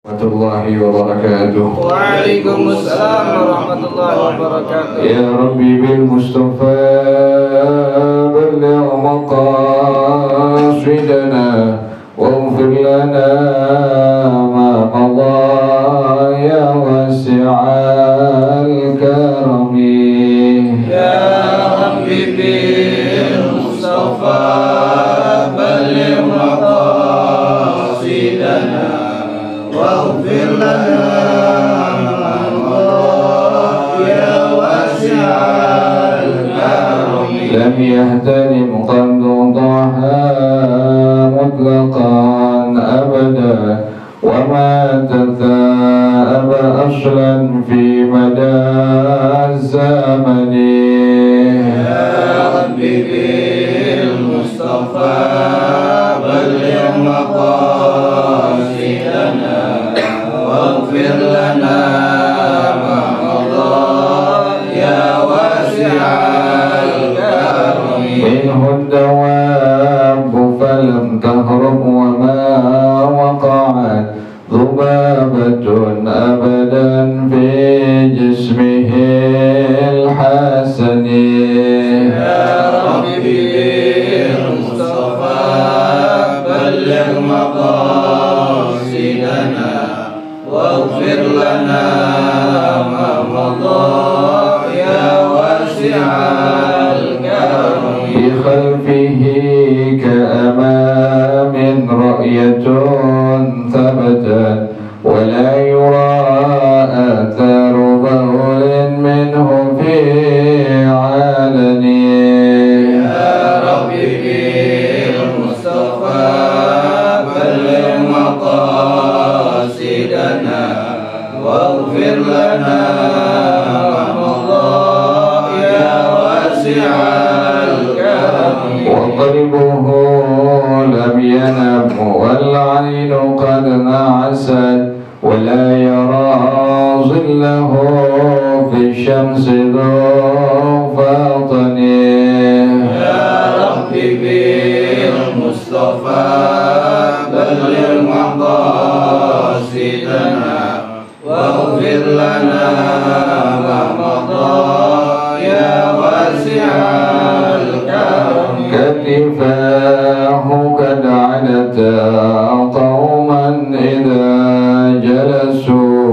warahmatullahi wabarakatuh. Waalaikumsalam warahmatullahi wabarakatuh. Ya Rabbi bil Mustafa balligh maqasidana waghfir lana ma madha ya wasi'al karami. Ya Rabbi bil Mustafa balligh maqasidana waghfir lana ma madha ya wasi'al karami. Lam yahtanim qaddaha mutlaqan abada wa ma tathaaba aslan fi mada zamani. Ya Rabbi bil Mustafa balligh maqasidana waghfir lana ma madha ya wasi'al karami. منه الدواب فلم تهرب وما وقعت ذبابة أبدا في جسمه الحسن. يا ربي بالمصطفى بلغ مقاصدنا واغفر لنا ما مضى يا واسع الكرم. بخلفه كأمام رأية ثبتت ولا يرى آثار بول منه في علن. يا ربي بالمصطفى بلغ مقاصدنا واغفر لنا ما مضى يا واسع الكرم. وقلبه لم ينم والعين قد نعست ولا يرى ظله في الشمس ذو فاطن. يا ربي بالمصطفى بلغ مقاصدنا واغفر لنا ما مضى يا واسع الكرم. كتفاه قد علتا قوما إذا جلسوا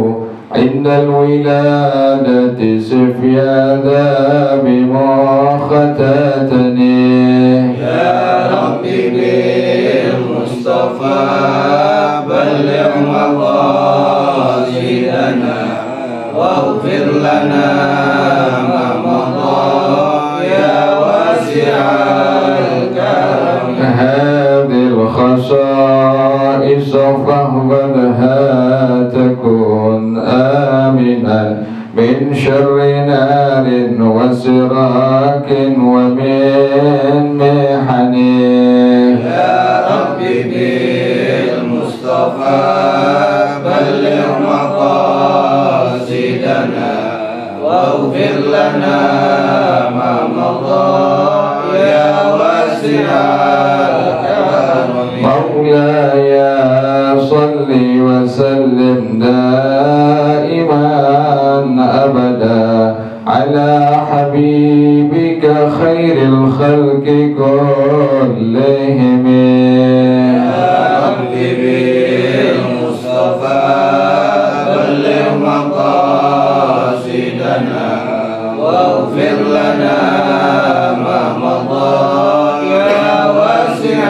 عند الولادة سفيا ذا بمختتني. يا ربي بالمصطفى بلغ مقاصدنا واغفر لنا ما مضى يا واسع الكرم. هذه الخصائص فاحفظها تكن آمنا من شر نار وسراك ومن محن. يا ربي بالمصطفى بلغ مقاصدنا واغفر لنا ما مضى يا واسع الكرم. مولاي صل وسلم دائما أبدا على حبيبك خير الخلق كلهم. يا ربي بالمصطفى بلغ مقاصدنا واغفر لنا ما مضى يا واسع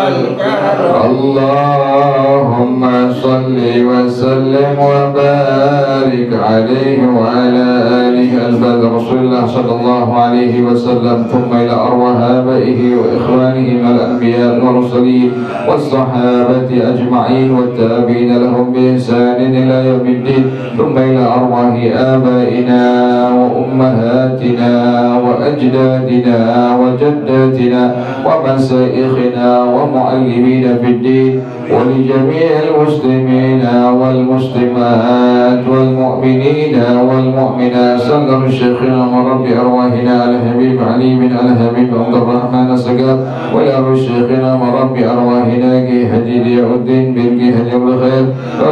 الكرم. اللهم صل وسلم وبارك عليه وعلى آله أزواج رسول الله صلى الله عليه وسلم ثم إلى أرواح آبائه وإخوانه من الأنبياء والمرسلين والصحابة أجمعين والتابعين لهم بإحسان إلى يوم الدين ثم إلى أرواح آبائنا وأمهاتنا وأجدادنا وجداتنا ومشايخنا ومعلمين في الدين ولجميع المسلمين والمسلمات والمؤمنين المؤمنين والمؤمنات صلى شيخنا ورب أرواحنا الحبيب علي بن الحبيب عبد الرحمن السقاف ويا شيخنا ورب أرواحنا كي حجي ضياء الدين بن كي حجي الخير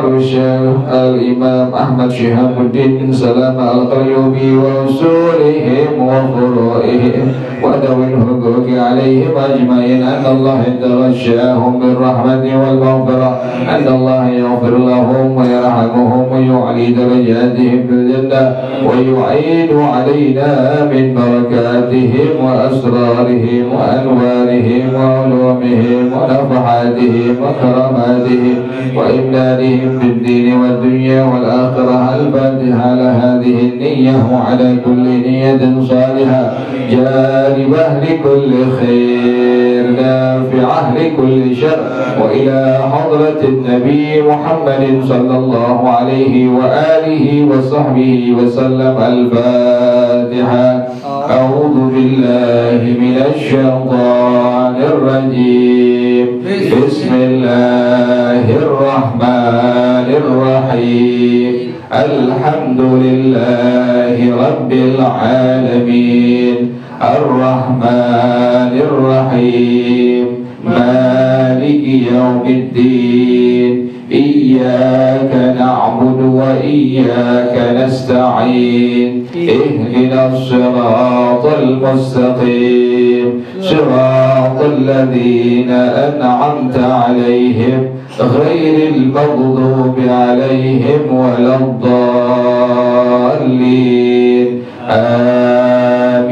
والشيخ الإمام أحمد شهاب الدين سلام القيوبي وأصولهم وفروعهم وذوي الحقوق عليهم أجمعين أن الله يتغشاهم بالرحمة والمغفرة أن الله يغفر لهم ويرحمهم ويعلي درجاتهم في الجنة ويعيد علينا من بركاتهم وأسرارهم وأنوارهم وعلومهم ونفحاتهم وكراماتهم وإمدادهم في الدين والدنيا والآخرة. الفاتحة على هذه النية وعلى كل نية صالحة جالبة لكل خير نافعة لكل شر وإلى حضرة النبي محمد صلى الله عليه وآله وصحبه وسلم. الفاتحة. أعوذ بالله من الشيطان الرجيم. بسم الله الرحمن الرحيم. الحمد لله رب العالمين الرحمن الرحيم مالك يوم الدين إياك نعبد وإياك نستعين اهدنا الصراط المستقيم صراط الذين أنعمت عليهم غير المغضوب عليهم ولا الضالين آمين.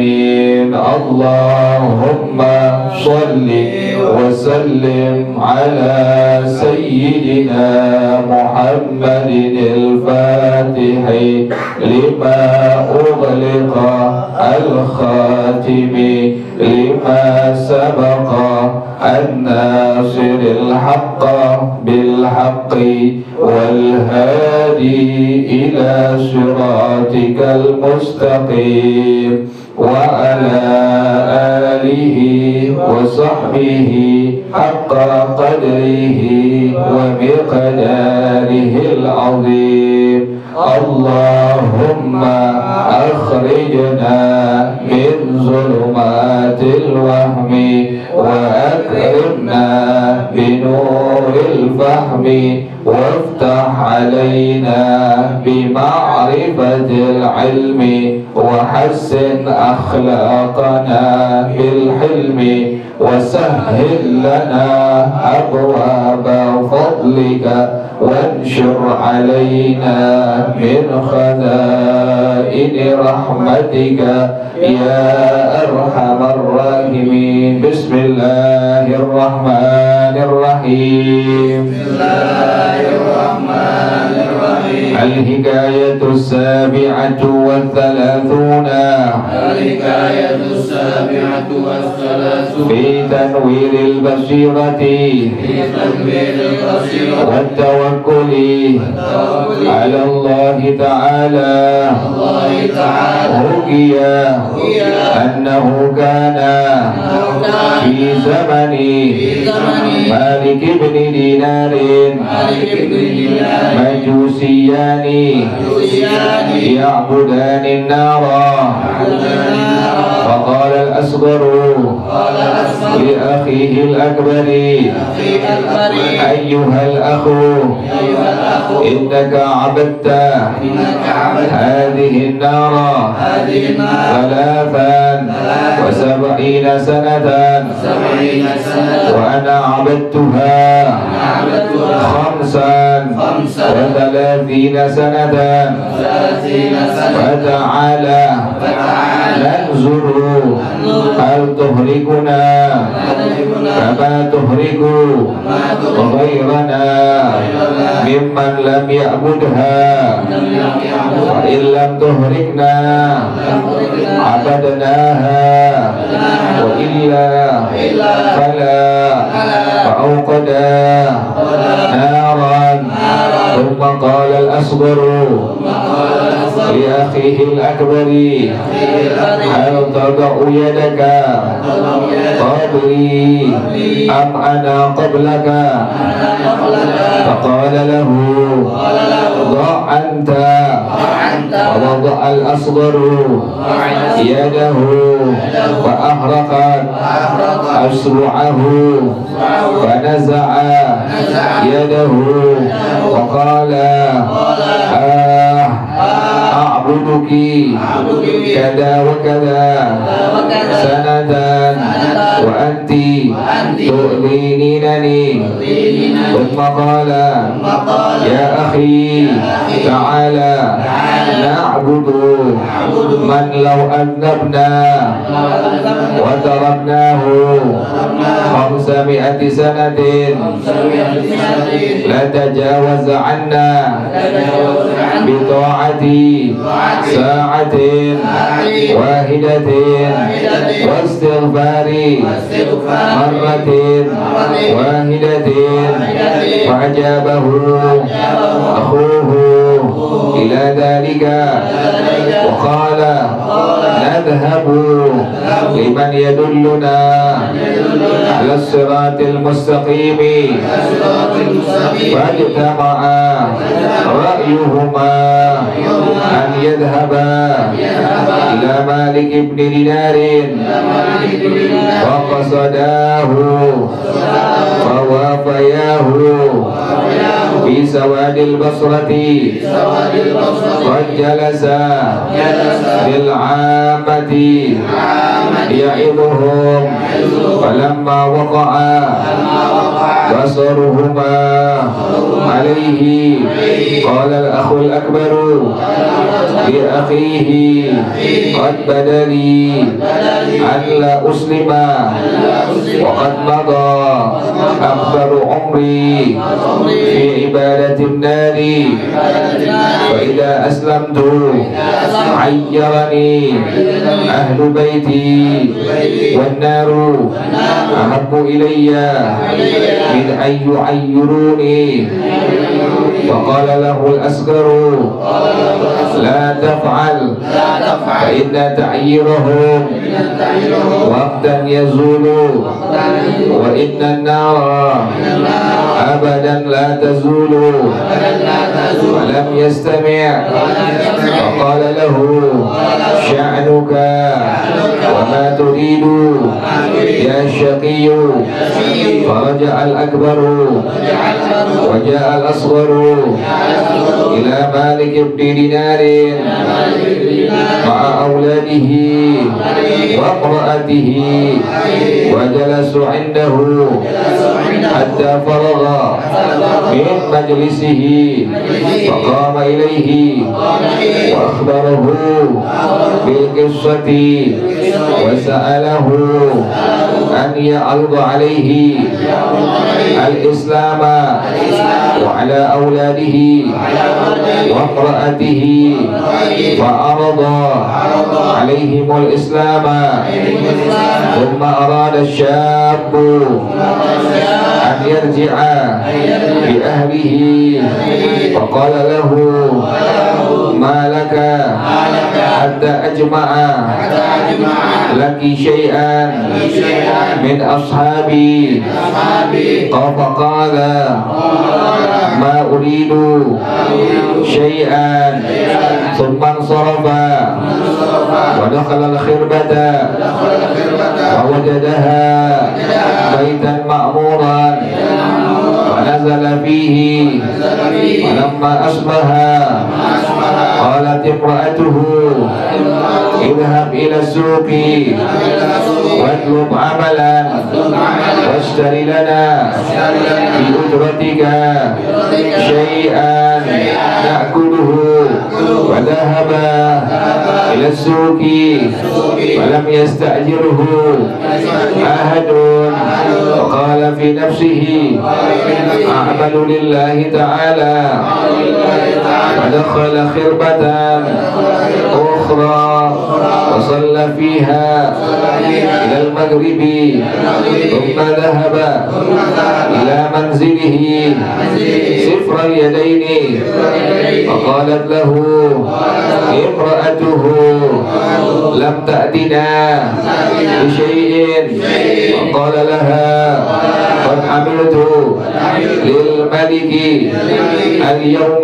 اللهم صل وسلم على سيدنا محمد الفاتح لما أغلق الخاتم لما سبق الناصر الحق بالحق والهادي إلى صراطك المستقيم وعلى آله وصحبه حق قدره ومقداره العظيم. اللهم أخرجنا من ظلمات الوهم وأكرمنا بنور الفهم وافتح علينا بمعرفة العلم وحسن أخلاقنا بالحلم وسهل لنا أبواب فضلك وانشر علينا من خزائن رحمتك يا أرحم الراحمين. بسم الله الرحمن الرحيم. بسم الله الرحمن الرحيم. الحكاية السابعة والثلاثون. الحكاية السابعة والثلاثون. في تنوير البصيرة في تنوير البصيرة والتوكل على الله تعالى. حكي أنه كان في زمن مالك بن دينار مجوسيان يعبدان النار. فقال الأصغر لأخيه الأكبر أيها الأخ إنك عبدت هذه النار 73 سنة وأنا عبدتها 35 سنة فتعالى ننظر هل تهلكنا كما تهلك غيرنا ممن لم يعبدها. وإن لم تهلكنا عبدناها وإلا فلا. فأوقدا نارا ثم قال الأصغر لأخيه الأكبر هل تضع يدك قبلي أم أنا قبلك؟ فقال له ضع أنت ووضع الأصغر يده فأحرقت أصبعه فنزع يده وقال أعبدك كذا وكذا سنة وأنت تؤذينني ثم قال يا أخي تعالى نعبد من لو أذنبنا وتركناه 500 سنة لتجاوز عنا بطاعتي ساعة واحدة واستغفاري مرة واحدة فأجابه أخوه إلى ذلك وقال نذهب لمن يدلنا على الصراط المستقيم فاجتمعا رأيهما أن يذهبا إلى مالك بن دينار فقصداه فوافياه في سواد البصرة قد جلس للعامة يعظهم فلما وقع بصرهما عليه قال الأخ الأكبر لأخيه قد بدا لي أن لا أسلم وقد مضى أكثر عمري في عبادة النار وإذا أسلمت عيرني أهل بيتي والنار أحب إلي من أن يعيروني فقال له الأصغر لا تفعل فإن تعييرهم وقتا يزول وإن النار أبدا لا تزول ولم يستمع فقال له شأنك وما تريد يا شقي فرجع الأكبر وجاء الأصغر إلى مالك بن دينار مع أولاده وامرأته وجلسوا عنده حتى فرغ من مجلسه فقام إليه وأخبره بالقصة وسأله أن يعرض عليه الإسلام وعلى أولاده وامرأته فعرض عليهم الإسلام ثم أراد الشاب أن يرجع بأهله فقال له ما لك حتى أجمع لك شيئا من أصحابي فقال ما أريد شيئا ثم انصرف ودخل الخربة فوجدها بيتا مأمورا ونزل فيه ولما أصبح قالت امرأته اذهب إلى السوق واطلب عملا واشتري لنا بأجرتك شيئا نأكله وذهب إلى السوق ولم يستأجره أحد وقال في نفسه أعمل لله تعالى ودخل خربة أخرى وصلى فيها إلى المغرب ثم ذهب إلى منزله صفر اليدين فقالت له امرأته لم تأتنا بشيء قال لها قد عملت للملك اليوم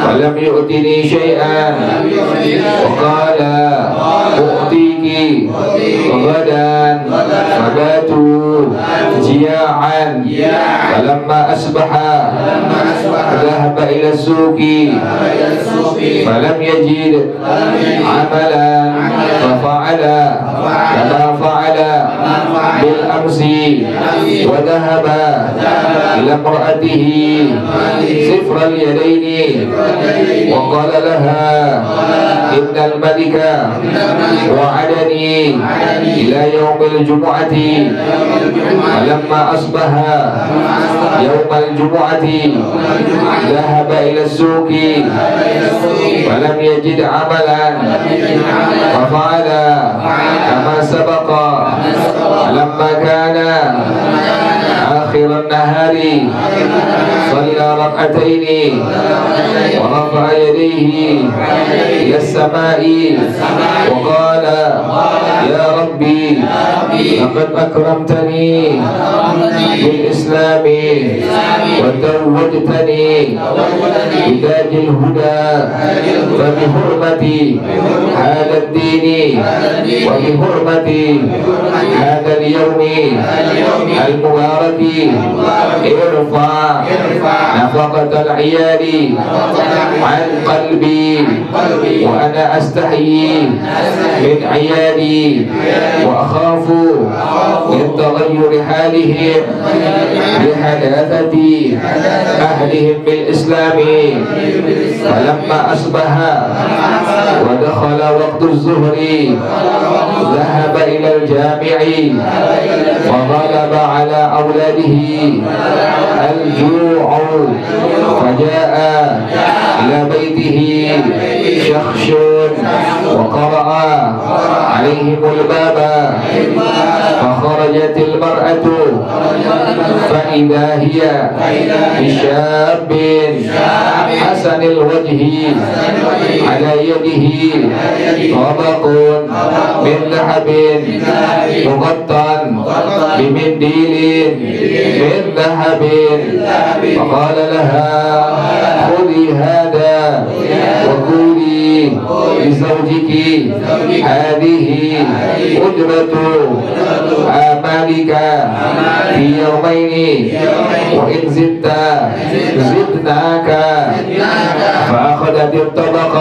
ولم يؤتني شيئا وقال أؤتيك غدا فباتوا جياعا فلما أصبح ذهب إلى السوق فلم يجد عملا ففعل كما فعل بالأمس وذهب إلى امرأته صفر اليدين وقال لها إن الملك وعدني إلى يوم الجمعة ولما أصبح يوم الجمعة ذهب إلى السوق ولم يجد عملا ففعل كما سبق لما كان آخر النهار صلى ركعتين ورفع يديه إلى السماء وقال يا ربي لقد أكرمتني بالإسلام وزوجتني بتاج الهدى فبحرمة هذا الدين وبحرمة هذا اليوم المبارك ارفع نفقة العيال عن قلبي وأنا أستحيي من عيالي وأخاف من تغير حالهم بحداثة أهلهم بالإسلام فلما أصبح ودخل وقت الظهر ذهب إلى الجامع فغلب على أولاده الجوع فجاء إلى بيته شخص وقرأ عليهم الباب فخرجت المرأة فإذا هي بشاب حسن الوجه على يده طبق من ذهب مغطى بمنديل من ذهب فقال لها خذي هذا وقولي لزوجك هذه أجرة آمالك في يومين وإن زدت زدناك فأخذت الطبق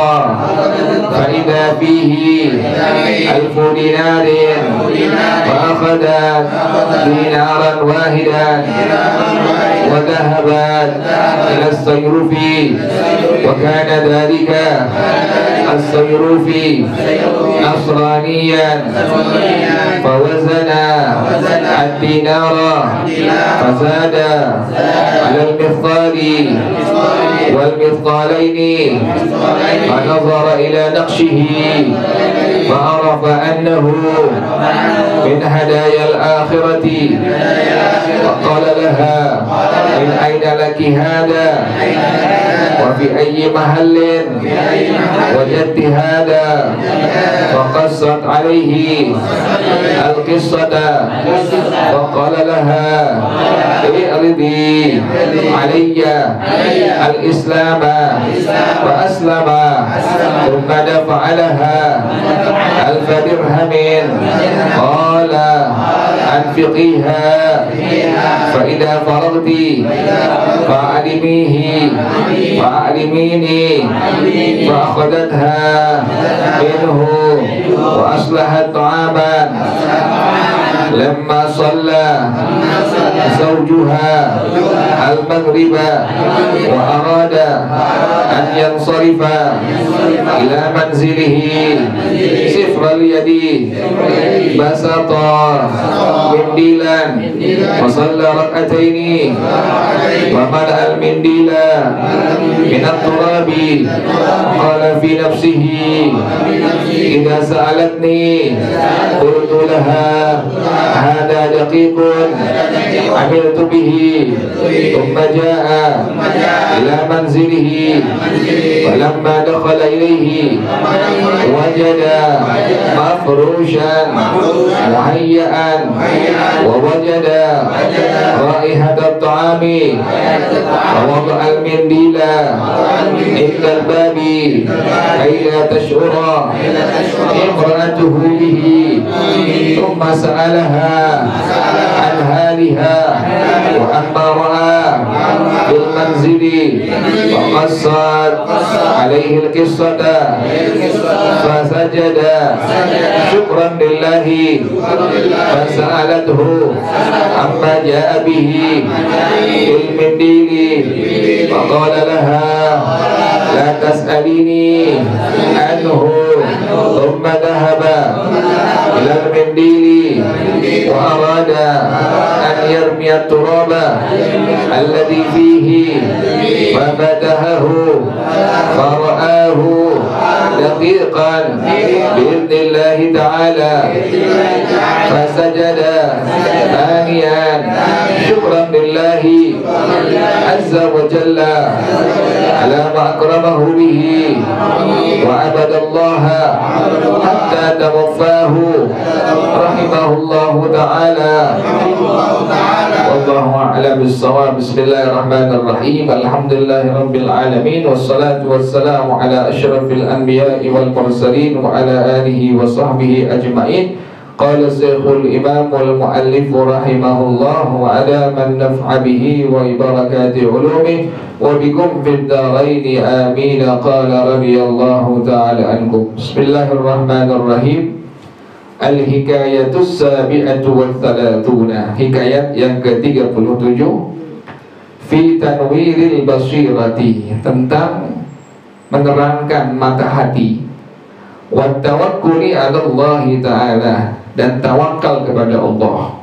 فإذا فيه 1000 دينار فأخذت دينارا واحدا وذهبت إلى الصيرف وكان ذلك الصيرف نصرانيا فوزن الدينار فزاد على المثقال والمثقالين فنظر إلى نقشه فعرف أنه من هدايا الآخرة وقال لها من أين لك هذا وفي أي محل وجدت هذا فقصت عليه القصة فقال لها اعرضي علي الإسلام فأسلم ثم دفع لها 1000 درهم قال أنفقيها فإذا فرغت فأعلميني فأخذتها منه وأصلحت طعاما لما صلى زوجها المغرب وأراد أن ينصرف إلى منزله صفر اليد بسط منديلا وصلى ركعتين وملأ المنديل من التراب قال في نفسه إذا سألتني قلت لها هذا دقيق عملت به ثم جاء إلى منزله فلما دخل إليه وجد مفروشا مهيئا ووجد رائحة الطعام فوضع المنديل عند الباب كي لا تشعر امرأته به ثم سألها عن حالها وأما رأى في المنزل فقصت عليه القصة فسجد شكرا لله فسألته عما جاء به في المنديل فقال لها لا تسأليني عنه ثم ذهب إلى المنديل وأراد أن يرمي التراب الذي فيه ففتحه فرآه دقيقا بإذن الله تعالى فسجد ثانيا شكرا لله عز وجل على ما أكرمه به وعبد الله حتى توفاه رحمه الله تعالى والله أعلم بالصواب. بسم الله الرحمن الرحيم. الحمد لله رب العالمين والصلاة والسلام على أشرف الأنبياء والمرسلين وعلى آله وصحبه أجمعين. قال الشيخ الإمام والمؤلف رحمه الله وعلى من نفع به وبركات علومه وبكم في الدارين آمين. قال رضي الله تعالى عنكم. بسم الله الرحمن الرحيم. Al-Hikayatus Sabi'atu wa Thalathuna. Hikayat yang ke-37 Fi Tanwiril Basirati, tentang menerangkan mata hati, wa tawakkuli 'ala Allah Ta'ala, dan tawakal kepada Allah.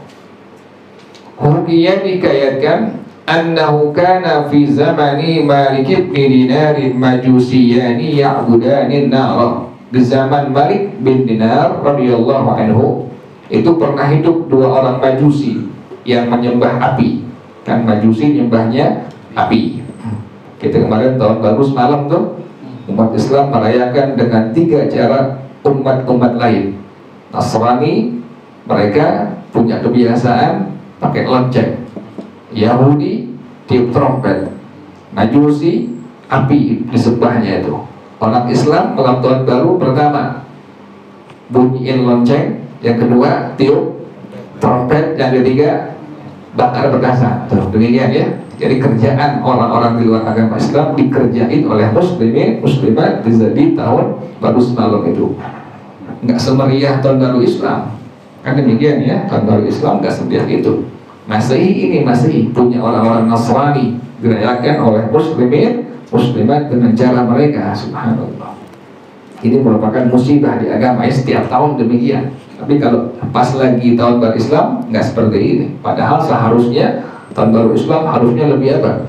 Hukiyan dikayatkan annahu kana fi zamani Malik bin Dinar Majusiyani ya'budani an-nar. Di zaman Malik bin Dinar radhiyallahu anhu itu pernah hidup dua orang Majusi yang menyembah api. Kan Majusi nyembahnya api. Kita kemarin tahun baru semalam tuh umat Islam merayakan dengan 3 cara umat-umat lain. Nasrani mereka punya kebiasaan pakai lonceng. Yahudi tiup trompet. Majusi api disembahnya itu. Orang Islam malam tahun baru pertama bunyiin lonceng, yang kedua tiup trompet, yang ketiga bakar petasan. Demikian ya. Jadi kerjaan orang-orang di luar agama Islam dikerjain oleh muslimin muslimat di tahun baru semalam itu. Nggak semeriah tahun baru Islam. Kan demikian ya, tahun baru Islam nggak semeriah itu. Masehi ini Masehi punya orang-orang Nasrani dirayakan oleh muslimin muslimat dengan cara mereka. Subhanallah. Ini merupakan musibah di agama ya, setiap tahun demikian. Tapi kalau pas lagi tahun baru Islam nggak seperti ini. Padahal seharusnya tahun baru Islam harusnya lebih apa?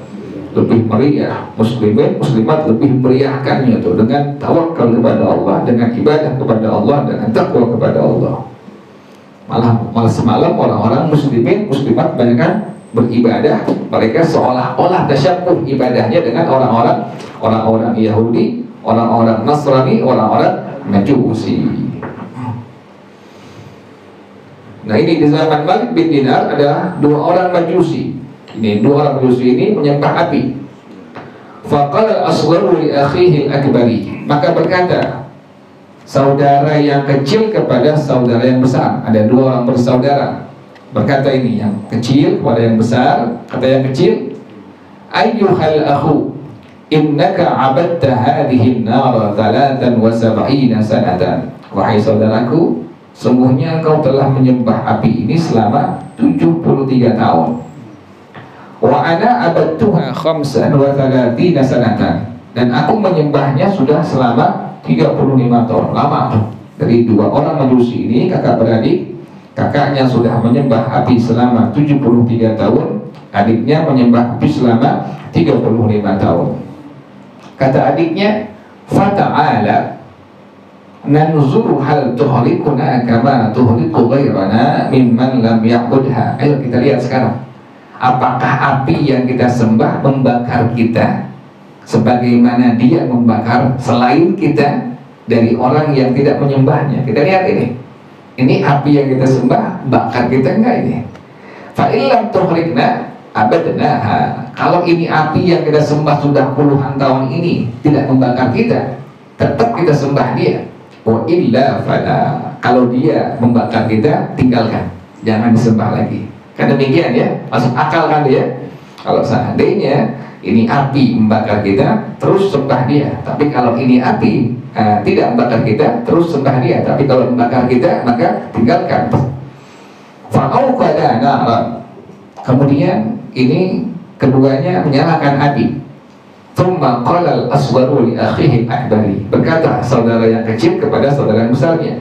Lebih meriah. Muslimin muslimat lebih meriahkannya tuh dengan tawakal kepada Allah, dengan ibadah kepada Allah, dengan takwa kepada Allah. Malah semalam orang-orang muslimin muslimat banyak kan beribadah, mereka seolah-olah tasyabbuh ibadahnya dengan orang-orang Yahudi, orang-orang Nasrani, orang-orang Majusi. Nah ini di zaman Malik bin Dinar ada 2 orang Majusi. Ini 2 orang Majusi ini menyembah api. Faqala al-asgharu li akhihi al-akbari. Maka berkata saudara yang kecil kepada saudara yang besar. Ada 2 orang bersaudara. Berkata ini yang kecil kepada yang besar. Kata yang kecil, ayyuhal akhu innaka abadta hadhihi an-nar 73 sanatan. Wahai saudaraku, sungguhnya engkau telah menyembah api ini selama 73 tahun. Wa ana abadtuha 35 sanatan. Dan aku menyembahnya sudah selama 35 tahun. Lama. Dari 2 orang Majusi ini kakak beradik. Kakaknya sudah menyembah api selama 73 tahun, adiknya menyembah api selama 35 tahun. Kata adiknya, fata'ala nanzuru hal tuhlikuna kama tuhliku ghairana mimman lam ya'budha. Ayo kita lihat sekarang, apakah api yang kita sembah membakar kita sebagaimana dia membakar selain kita dari orang yang tidak menyembahnya. Kita lihat ini api yang kita sembah, bakar kita enggak ini? Fa illam tuhrikna abadnaha. Kalau ini api yang kita sembah sudah puluhan tahun ini tidak membakar kita, tetap kita sembah dia. Wa illa fala. Kalau dia membakar kita, tinggalkan, jangan disembah lagi. Kan demikian ya, masuk akal kan dia? Kalau seandainya ini api membakar kita, terus sembah dia. Tapi kalau ini api tidak membakar kita, terus sembah dia. Tapi kalau membakar kita, maka tinggalkan. Fa'auqada naran. Kemudian ini keduanya menyalakan api. Tsumma qala al-asgharu li akhihi al-akbari. Berkata saudara yang kecil kepada saudara yang besarnya,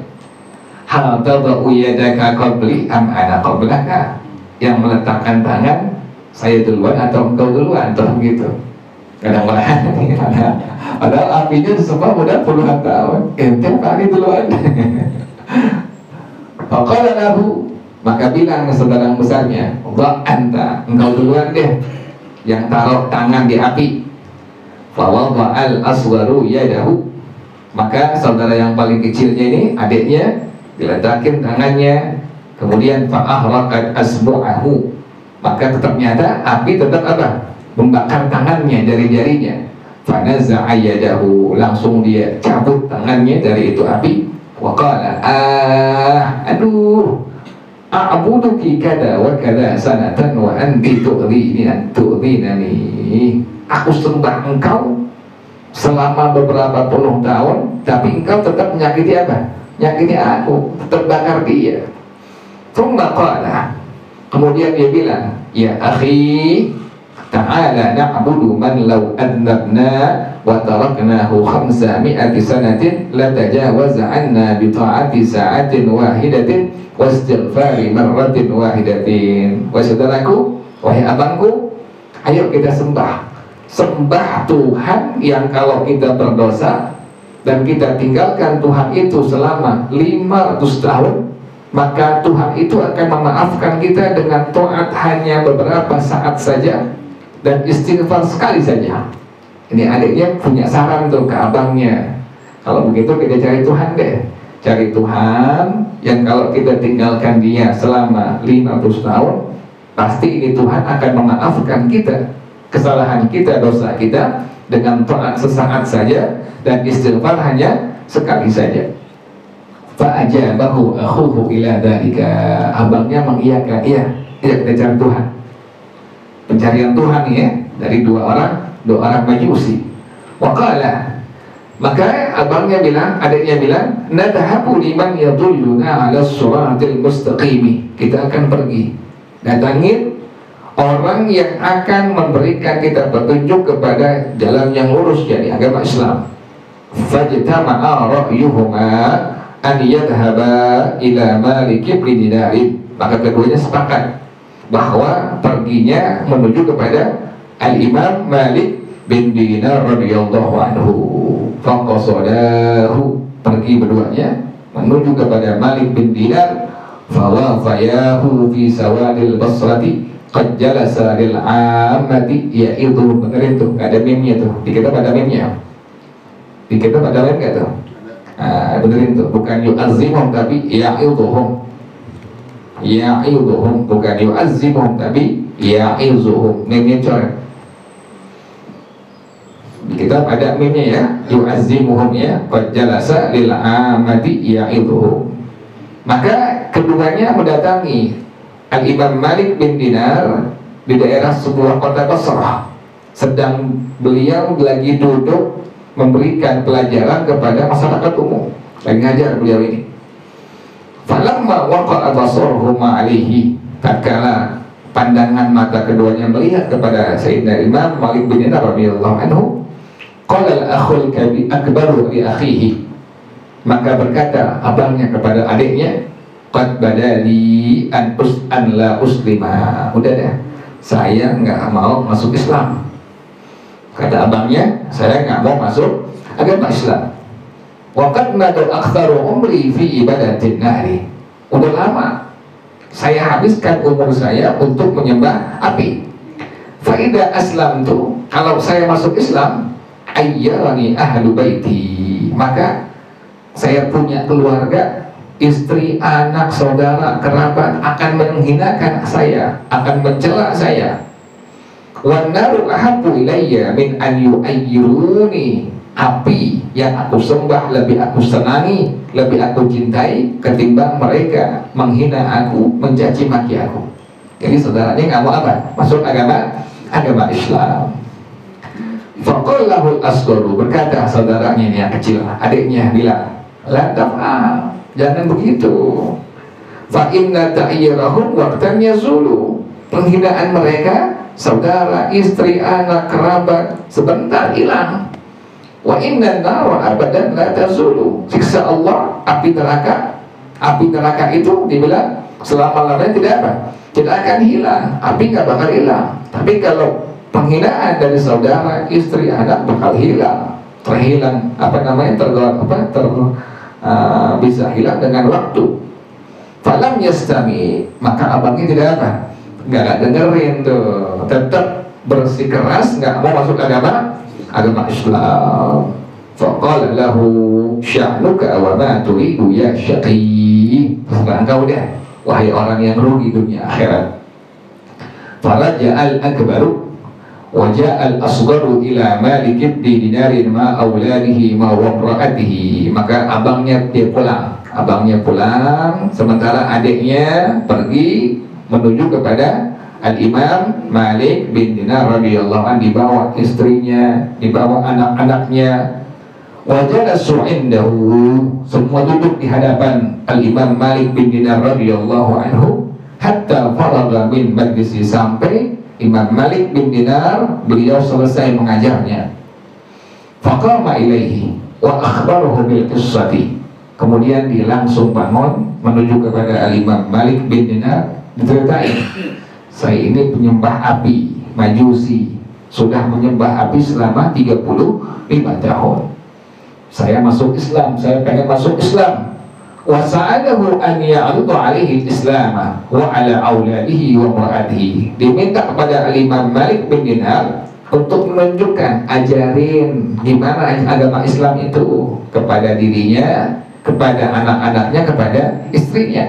hal tadau yadaka qabli am ana qablaka? Yang meletakkan tangan saya duluan atau engkau duluan, atau begitu. Kadang-kadang padahal apinya semua udah puluhan tahun, ente kali duluan. Faqala lahu, maka bilang ke saudara yang besarnya, wa anta, engkau duluan deh yang taruh tangan di api. Fawadha'al asgharu yadahu, maka saudara yang paling kecilnya ini, adiknya, diletakin tangannya, kemudian fa'ahraqat asbu'ahu, maka tetap nyata api tetap apa? Membakar tangannya dari jarinya. Fanaza'a yadahu, langsung dia cabut tangannya dari itu api. Wa qala aduh, a'buduki kada wa kada sanatan wa anti tu'dhinani. Aku sembah engkau selama beberapa puluh tahun, tapi engkau tetap menyakiti apa? Menyakiti aku, terbakar dia. Tsumma qala, kemudian dia bilang, ya akhi, ta'ala na'budu man law adnabna wa taraknahu 500 sanatin la tajawaza 'anna bi ta'ati sa'atin wahidatin wa istighfari marratin wahidatin. Wahai saudaraku, wahai abangku, ayo kita sembah Tuhan yang kalau kita berdosa dan kita tinggalkan Tuhan itu selama 500 tahun, maka Tuhan itu akan memaafkan kita dengan taat hanya beberapa saat saja dan istighfar sekali saja. Ini adiknya punya saran tuh ke abangnya, kalau begitu kita cari Tuhan deh, cari Tuhan yang kalau kita tinggalkan dia selama 500 tahun, pasti ini Tuhan akan memaafkan kita kesalahan kita, dosa kita dengan taat sesaat saja dan istighfar hanya sekali saja. Fa'ajabahu akhuhu ila dzalika. Abangnya mengiyakan, iya kita cari Tuhan. Pencarian Tuhan ya dari dua orang Majusi. Wa qala, maka abangnya bilang, adiknya bilang, nadhabu liman yadulluna 'ala shiratil mustaqim. Kita akan pergi datangin orang yang akan memberikan kita petunjuk kepada jalan yang lurus, jadi agama Islam. Fajtama'a ra'yuhuma an yadhhaba ila Malik bin Dinar. Maka keduanya sepakat bahwa perginya menuju kepada Al-Imam Malik bin Dinar radhiyallahu anhu. Faqasadahu, pergi berduanya menuju kepada Malik bin Dinar. Fawafayahu fi sawadil Basrati qad jalasa lil ammati, yaitu benerin tuh, gak ada meme-nya tuh, di kitab ada meme-nya, di kitab ada meme gak tuh? Benerin tuh, bukan yu'azzimhum tapi ya'idhuhum, bukan yu'azzimhum tapi ya'idhuhum. Meme-nya coret, di kitab ada meme-nya ya, yu'azzimuhum ya, qad jalasa lil ammati ya'idhuhum. Maka keduanya mendatangi Al-Imam Malik bin Dinar di daerah sebuah kota Basrah. Sedang beliau lagi duduk memberikan pelajaran kepada masyarakat umum, lagi ngajar beliau ini. Falamma waqa'a basaruhuma alaihi, tatkala pandangan mata keduanya melihat kepada Sayyidina Imam Malik bin Dinar radhiyallahu anhu, qala al-akhul akbaru li akhihi, maka berkata abangnya kepada adiknya, qad badali an la uslima. Udah dah, saya nggak mau masuk Islam. Kata abangnya, saya nggak mau masuk agama Islam. Wa qad madu aktsaru umri fi ibadatin nari. Udah lama saya habiskan umur saya untuk menyembah api. Fa idza aslamtu, kalau saya masuk Islam, ayyarani ahlu baiti, maka saya punya keluarga, istri, anak, saudara, kerabat akan menghinakan saya, akan mencela saya. Wan naru ahabbu ilayya min an yu'ayyiruni, api yang aku sembah lebih aku senangi, lebih aku cintai ketimbang mereka menghina aku, mencaci maki aku. Jadi saudaranya nggak mau apa? Masuk agama Islam. Faqallahu al-asgharu, berkata saudaranya ini yang kecil, adiknya bilang, la taf'al, jangan begitu. Fa inna ta'yirahum waqtan yazulu, penghinaan mereka, saudara, istri, anak, kerabat, sebentar hilang. Wa inna nara abadan la tazulu, siksa Allah, api neraka itu dibilang selama-lamanya tidak apa? Tidak akan hilang, api nggak bakal hilang. Tapi kalau penghinaan dari saudara, istri, anak bakal hilang, terhilang bisa hilang dengan waktu. Falam yastami, maka abangnya tidak apa? Nggak dengerin tuh, tetap bersikeras nggak mau masuk agama Islam. Faqala lahu sya'nuka wa ma turidu ya syaqi, terserah engkau deh, wahai orang yang rugi dunia akhirat. Faraja al-akbaru wajah al-asgharu ila Malik ibn Dinar ma auladihi ma wamra'atihi, maka abangnya pulang sementara adiknya pergi menuju kepada Al-Imam Malik bin Dinar radhiyallahu anhu, dibawa istrinya, dibawa anak-anaknya. Wajalasu indahu, semua duduk di hadapan Al-Imam Malik bin Dinar radhiyallahu anhu hatta faragha min majlisi, sampai Imam Malik bin Dinar beliau selesai mengajarnya. Faqama ilaihi wa akhbarahu bil qissati, kemudian dia langsung bangun menuju kepada Al-Imam Malik bin Dinar, diceritain, saya ini penyembah api, majusi, sudah menyembah api selama 35 tahun. Saya masuk Islam, saya pengen masuk Islam. Wa sa'alahu an ya'rudu alaihi al-islam wa ala auladihi wa imra'atihi, diminta kepada Al-Imam Malik bin Dinar untuk menunjukkan, ajarin gimana agama Islam itu kepada dirinya, kepada anak-anaknya, kepada istrinya.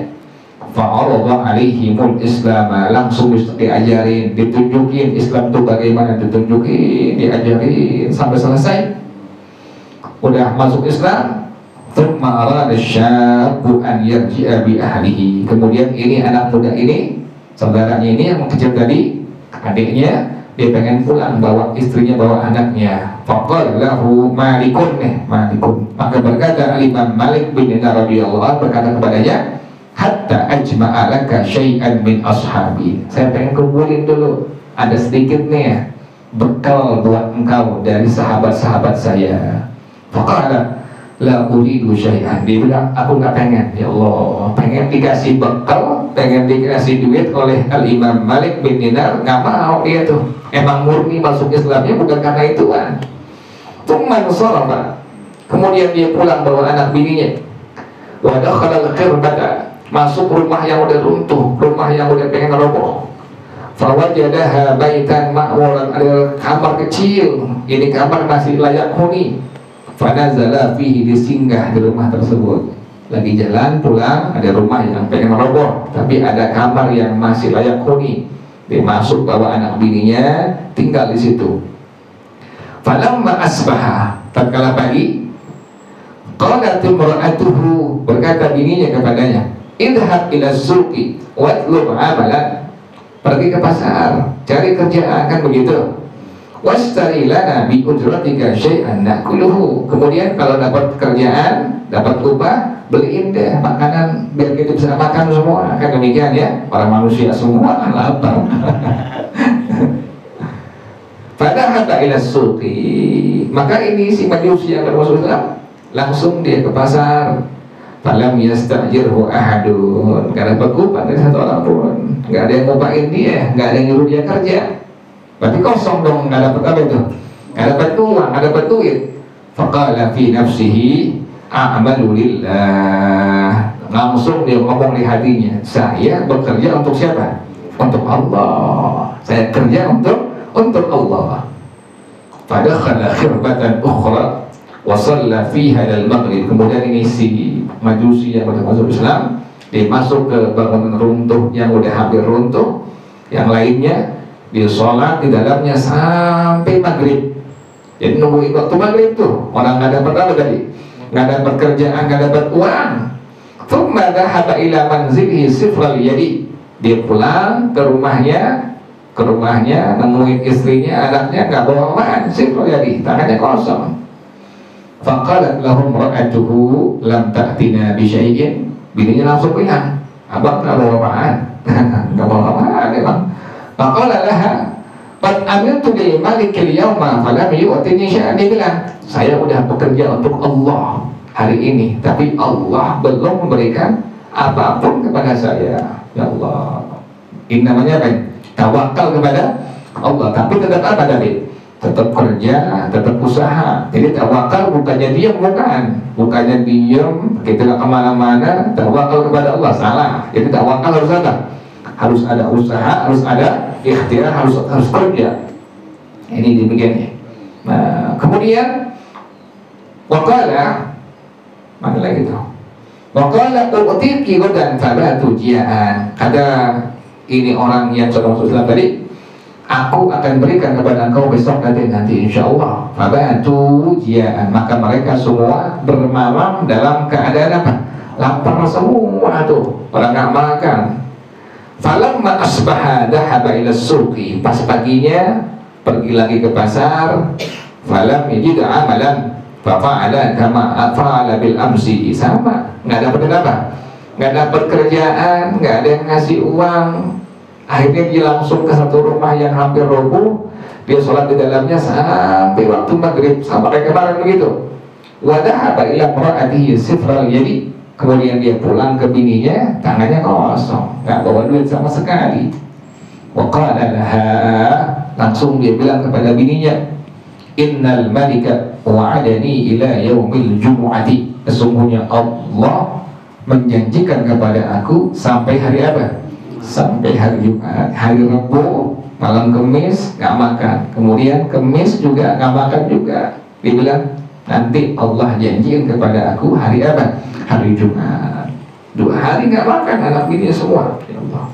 Fa'aradha alaihimul islam, langsung diajarin, ditunjukin Islam itu bagaimana, ditunjukin, diajarin sampai selesai. Udah masuk Islam, thumma arada syabbu an yarji'a bi ahlihi, kemudian ini anak muda ini, saudaranya ini yang kecil tadi, adiknya, dia pengen pulang, bawa istrinya, bawa anaknya. Faqala lahu Malikun, maka berkata Imam Malik bin Dinar radhiyallahu anhu, berkata kepadanya, hatta ajma'a laka syai'an min ashabi, saya pengen kumpulin dulu, ada sedikit nih bekal buat engkau dari sahabat-sahabat saya. Faqala la uridu syai'an, dia bilang, aku nggak pengen, ya Allah, pengen dikasih bekal, pengen dikasih duit oleh Al-Imam Malik bin Dinar, nggak mau dia tuh, emang murni masuk Islamnya bukan karena ituan. Tsumma sarafa, kemudian dia pulang bawa anak bininya. Wa dakhala al-qirbata, masuk rumah yang udah runtuh, rumah yang udah pengen roboh. Fawajadaha baitan ma'muran, ada kamar kecil, ini kamar masih layak huni. Fanazala fihi, disinggah di rumah tersebut. Lagi jalan pulang, ada rumah yang pengen roboh, tapi ada kamar yang masih layak huni. Dia masuk bawa anak bininya, tinggal di situ. Falamma asbaha, tatkala pagi, qalat imra'atuhu, berkata bininya kepadanya, idhab ila suqi watlub amalan, pergi ke pasar, cari kerjaan, kan begitu. Washtari lana bi ujratika syai'an nakuluhu, kemudian kalau dapat kerjaan, dapat upah, beliin deh makanan biar kita bisa makan semua, kan demikian ya, orang manusia semua lapar. Pada hatta ila suqi, maka ini si majusi yang bermasuk Islam langsung dia ke pasar. Falam yastajirhu ahadun, karena berkupat dari satu orang pun, nggak ada yang ngupain dia, nggak ada yang nyuruh dia kerja. Berarti kosong dong, nggak dapat apa itu, nggak dapat uang, nggak dapat duit. Faqala fi nafsihi a'malu lillah, langsung dia ngomong di hatinya, saya bekerja untuk siapa? Untuk Allah, saya kerja untuk Allah. fadakhala khirbatan ukhra wa shalla fiha al-maghrib. Kemudian ini si Majusi yang udah masuk Islam, dia masuk ke bangunan runtuh yang udah hampir runtuh, yang lainnya dia sholat di dalamnya sampai maghrib. Jadi nungguin waktu maghrib tuh, orang nggak dapat apa tadi, nggak dapat kerjaan, nggak dapat uang. Thumma dhahaba ila manzilihi sifral yadi. Dia pulang ke rumahnya nemuin istrinya, anaknya nggak bawa apaan, sifral yadi, tangannya kosong. Faqalat lahum ra'atuhu lam ta'tina bi syai'in. Bininya langsung bilang, abang nggak bawa apaan, nggak bawa apaan emang. Faqala laha qad amiltu bil malikil yawma falam yu'tini syai'an. Dia bilang, saya udah bekerja untuk Allah hari ini, tapi Allah belum memberikan apapun kepada saya. Ya Allah, ini namanya apa? Tawakal kepada Allah, tapi tetap apa tadi? Tetap kerja, tetap usaha. Jadi tawakal bukannya diam, bukannya diam, kita nggak kemana-mana. Tawakal kepada Allah salah. Jadi tawakal harus ada, harus ada usaha, harus ada ikhtiar, harus kerja. Ini demikiannya. Nah, kemudian waqala, mana lagi tuh? Waqala u'tiki dan fabatu jia'an. Kata ini orang yang sudah masuk Islam tadi, aku akan berikan kepada engkau besok nanti insyaallah. Fabatu jia'an. Maka mereka semua bermalam dalam keadaan apa? Lapar semua tuh, orang nggak makan. Falamma asbaha dhahaba ila suqi. Pas paginya pergi lagi ke pasar. Falam yajid amalan fa'ala kama fa'ala bil amsi. Sama, nggak dapat apa? Nggak dapat kerjaan, nggak ada yang ngasih uang. Akhirnya dia langsung ke satu rumah yang hampir roboh. Dia sholat di dalamnya sampai waktu maghrib, sama kayak kemarin begitu. Wadahaba ila imra'atihi sifral yadi. Kemudian dia pulang ke bininya, tangannya kosong, nggak bawa duit sama sekali. Waqala laha, langsung dia bilang kepada bininya, innal malika wa'adani ila yaumil jumu'ati. Sesungguhnya Allah menjanjikan kepada aku sampai hari apa? Sampai hari Jumat. Hari Rabu, malam Kamis nggak makan, kemudian Kamis juga nggak makan juga. Dia bilang, nanti Allah janjikan kepada aku hari apa? Hari Jumat. 2 hari nggak makan anak bini semua. Ya Allah.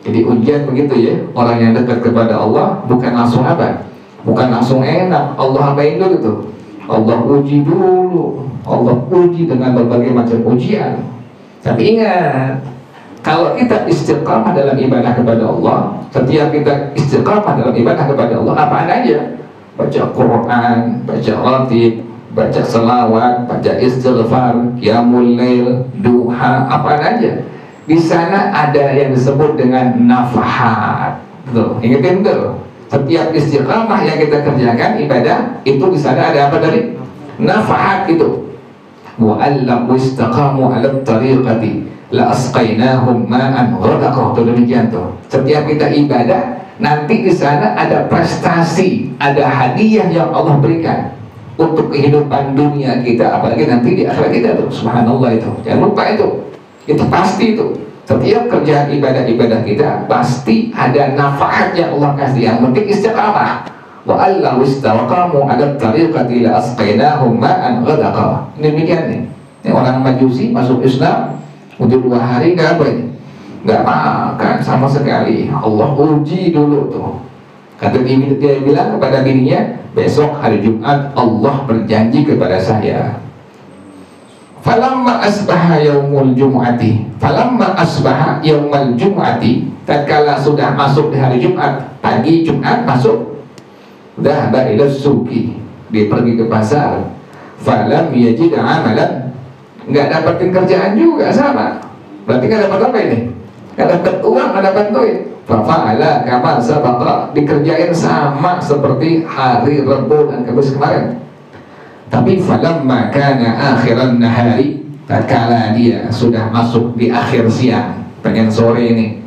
Jadi ujian begitu ya. Orang yang dekat kepada Allah bukan langsung apa? Bukan langsung enak. Allah apain dulu tuh? Allah uji dulu. Allah uji dengan berbagai macam ujian. Tapi ingat, kalau kita istiqamah dalam ibadah kepada Allah, setiap kita istiqamah dalam ibadah kepada Allah, apaan aja? Baca Quran, baca ratib, baca selawat, baca istighfar, qiyamul lail, duha, apaan aja. Di sana ada yang disebut dengan nafahat. Tuh, ingetin tuh. Setiap istiqamah yang kita kerjakan ibadah itu di sana ada apa tadi? Nafahat itu. Wa allam istaqamu 'ala tariqati la asqainahum ma'an ghadaqa. Itu demikian tuh. Setiap kita ibadah nanti di sana ada prestasi, ada hadiah yang Allah berikan untuk kehidupan dunia kita, apalagi nanti di akhirat kita tuh. Subhanallah itu. Jangan lupa itu. Itu pasti itu. Setiap kerjaan ibadah-ibadah kita pasti ada nafaat yang Allah kasih. Yang penting istiqamah. Wa alla wastaqamu 'ala tariqati la asqainahum ma'an ghadaqa. Demikian nih. Ini orang Majusi masuk Islam untuk 2 hari nggak apa ini? Nggak makan sama sekali. Allah uji dulu tuh. Kata dia bilang kepada bininya, besok hari Jumat Allah berjanji kepada saya. Falamma asbaha yaumul jumu'ati. Falamma asbaha yaumul jumu'ati. Tatkala sudah masuk di hari Jumat, pagi Jumat masuk, dhahaba ila suqi. Dia pergi ke pasar. Falam yajid amalan. Nggak dapetin kerjaan juga sama. Berarti nggak dapat apa ini? Nggak dapat uang, nggak dapat duit. Fa'ala kama sabaqa. Dikerjain sama seperti hari Rabu dan Kamis kemarin. Tapi falamma kana akhiran nahari, tatkala dia sudah masuk di akhir siang, pengen sore ini,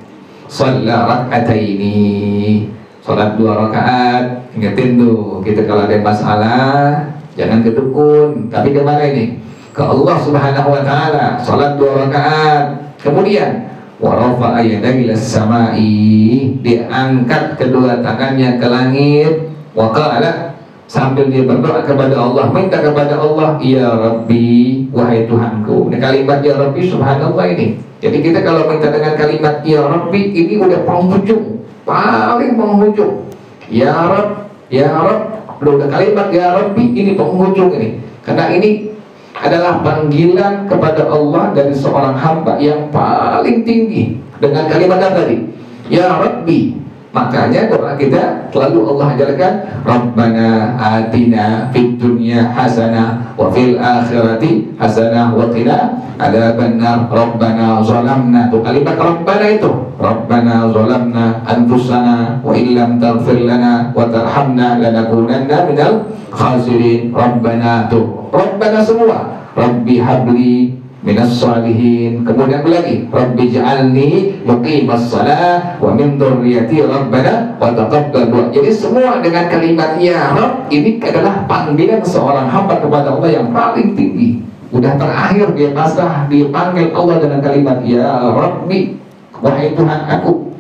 shalla rak'ataini, salat 2 rakaat. Ingetin tuh, kita kalau ada masalah jangan ke dukun, tapi ke mana ini? Ke Allah Subhanahu wa taala. Salat 2 rakaat. Kemudian wa rafa'a yadayhi lis-sama'i, diangkat kedua tangannya ke langit. Wa qala, sambil dia berdoa kepada Allah, minta kepada Allah, ya Rabbi, wahai Tuhanku. Ini kalimat ya Rabbi, subhanallah ini. Jadi kita kalau minta dengan kalimat ya Rabbi, ini udah penghujung, paling penghujung. Ya Rabb, ya Rabb, udah kalimat ya Rabbi, ini penghujung ini. Karena ini adalah panggilan kepada Allah dari seorang hamba yang paling tinggi dengan kalimat tadi, ya Rabbi. Makanya doa kita selalu Allah ajarkan, Rabbana atina fid dunya hasanah wa fil akhirati hasanah wa qina adzabannar. Rabbana zalamna, itu kalimat Rabbana itu, Rabbana zalamna anfusana wa illam taghfir lana wa tarhamna lanakunanna minal khasirin. Rabbana itu Rabbana semua, Rabbi habli minas salihin, kemudian lagi Rabbi ja'alni muqimas salah wa min dzurriyyati rabbana wa taqabbal du'a. Jadi semua dengan kalimat ya Rabb ini adalah panggilan seorang hamba kepada Allah yang paling tinggi. Udah terakhir dia pasrah, dia panggil Allah dengan kalimat ya Rabbi, wahai Tuhan aku.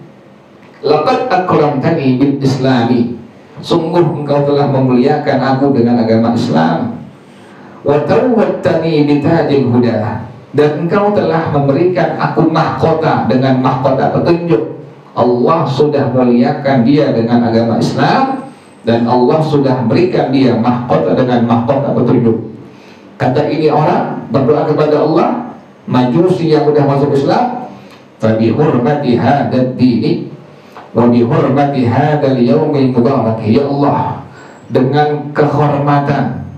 Laqad akramtani bil islami, sungguh engkau telah memuliakan aku dengan agama Islam. Wa tawwattani bitajil huda, dan engkau telah memberikan aku mahkota dengan mahkota petunjuk. Allah sudah muliakan dia dengan agama Islam, dan Allah sudah berikan dia mahkota dengan mahkota petunjuk. Kata ini orang berdoa kepada Allah, Majusi yang sudah masuk Islam, fabi hurmati hadad dini wa bi hurmati hadal yaumil mubarak, ya Allah, dengan kehormatan,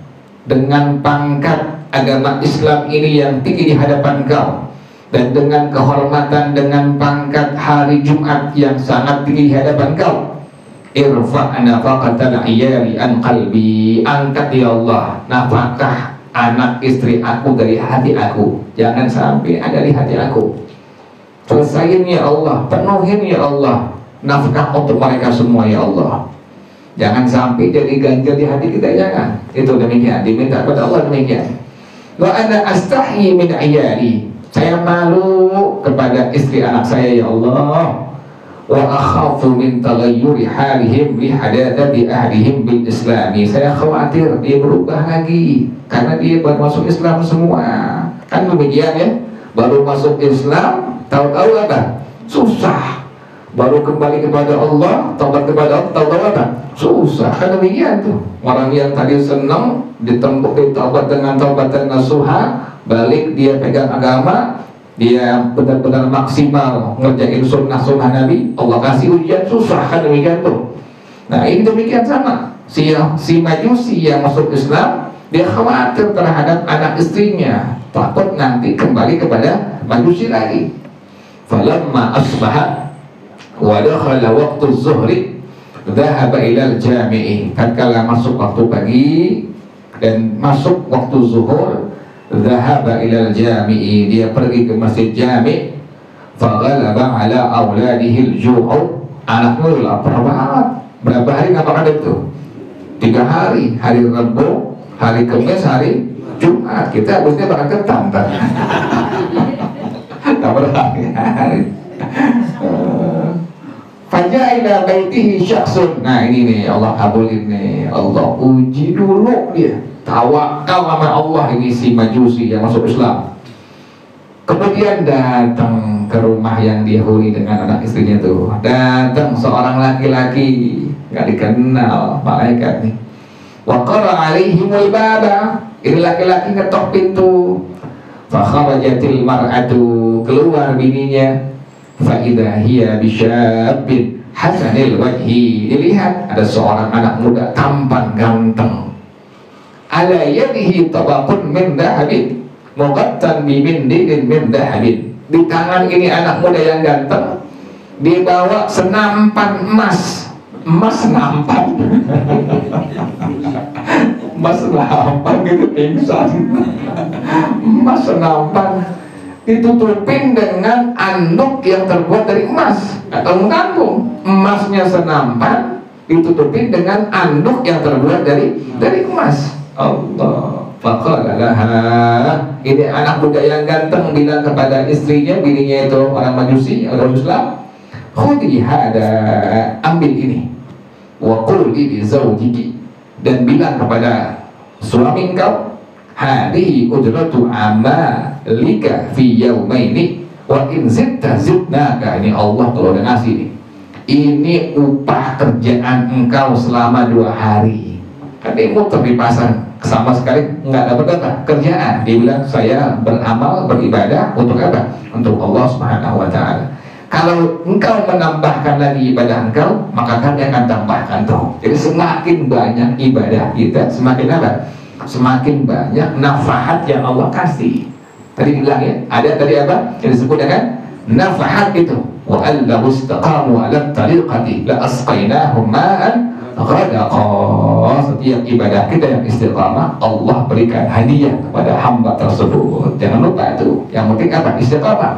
dengan pangkat agama Islam ini yang tinggi di hadapan Kau, dan dengan kehormatan, dengan pangkat hari Jumat yang sangat tinggi di hadapan Kau, irfa' nafaqatal iyali an qalbi, angkat ya Allah nafkah anak istri aku dari hati aku, jangan sampai ada di hati aku. Selesain ya Allah, penuhin ya Allah nafkah untuk mereka semua ya Allah. Jangan sampai jadi ganjil di hati kita, jangan. Itu demikian, diminta kepada Allah demikian. Wa ana astahyi min iyali, saya malu kepada istri anak saya ya Allah. Wa akhafu min taghayyuri halihim li hadatsati ahlihim bil islami, saya khawatir dia berubah lagi karena dia baru masuk Islam semua. Kan demikian ya, baru masuk Islam tahu-tahu apa? Susah. Baru kembali kepada Allah, taubat kepada Allah, tahu-tahu apa? Susah. Kan demikian tuh. Orang yang tadi senang ditembuk ditaubat dengan taubatan nasuha, balik dia pegang agama, dia benar-benar maksimal ngerjain sunnah Nabi, Allah kasih ujian, susah. Kan demikian tuh. Nah ini demikian sama si Majusi yang masuk Islam, dia khawatir terhadap anak istrinya, takut nanti kembali kepada Majusi lagi. Falamma asbaha wa dakhala waqtu zuhri dhahaba ila al-jami'i, tatkala masuk waktu pagi dan masuk waktu zuhur, dhahaba ila al-jami'i, dia pergi ke masjid jami'. Faghalaba ala auladihi al-ju'u, anaknya lapar banget. Berapa hari nggak makan itu? 3 hari, hari Rabu, hari Kamis, hari Jumat. Kita harusnya makan ketam tak berhari-hari. Faja'ila baitihi syakhsun. Nah ini nih Allah kabulin nih, Allah uji dulu dia, tawakal sama Allah ini si Majusi yang masuk Islam. Kemudian datang ke rumah yang dihuni dengan anak istrinya tuh, datang seorang laki-laki nggak dikenal, malaikat nih. Wa qara alaihimul baba, ini laki-laki ngetok pintu. Fa kharajatil mar'atu, keluar bininya. Fa'idha hiya bisyabbin hasanil wajhi, dilihat ada seorang anak muda tampan ganteng. Ala yadihi tabaqun min dahabin muqattan bi mindilin min dahabin, di tangan ini anak muda yang ganteng dibawa senampan emas. Emas nampan emas nampan gitu pingsan. Emas nampan ditutupin dengan anduk yang terbuat dari emas atau menggantung. Emasnya senampan ditutupin dengan anduk yang terbuat dari emas. Allah. Faqala laha, ini anak muda yang ganteng bilang kepada istrinya, bininya itu orang Majusi, orang Islam, khudi hada, ambil ini, wa quli li zawjiki, dan bilang kepada suami engkau, hadhihi ujratu amalika fi yaumaini wa in zidta zidnaka. Ini Allah kalau udah ngasih nih, ini upah kerjaan engkau selama 2 hari. Kan dia muter di pasar, sama sekali nggak dapat apa kerjaan. Dia bilang, saya beramal beribadah untuk apa? Untuk Allah Subhanahu wa Ta'ala. Kalau engkau menambahkan lagi ibadah engkau, maka kami akan tambahkan tuh. Jadi semakin banyak ibadah kita, semakin apa? Semakin banyak nafahat yang Allah kasih. Tadi bilang ya, ada tadi apa? Yang disebut dengan nafahat itu. Wa allahu istaqamu ala tariqati la asqainahum ma'an ghadaqa. Setiap ibadah kita yang istiqamah, Allah berikan hadiah kepada hamba tersebut. Jangan lupa itu. Yang penting apa? Istiqamah.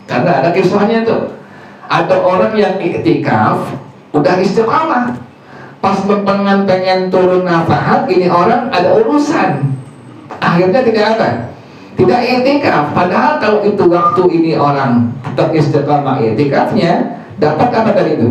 Karena ada kisahnya tuh, ada orang yang iktikaf udah istiqamah, pas pengen turun nafahat, ini orang ada urusan, akhirnya tidak apa? Tidak iktikaf. Padahal kalau itu waktu ini orang tetap istiqamah iktikafnya, dapat apa dari itu?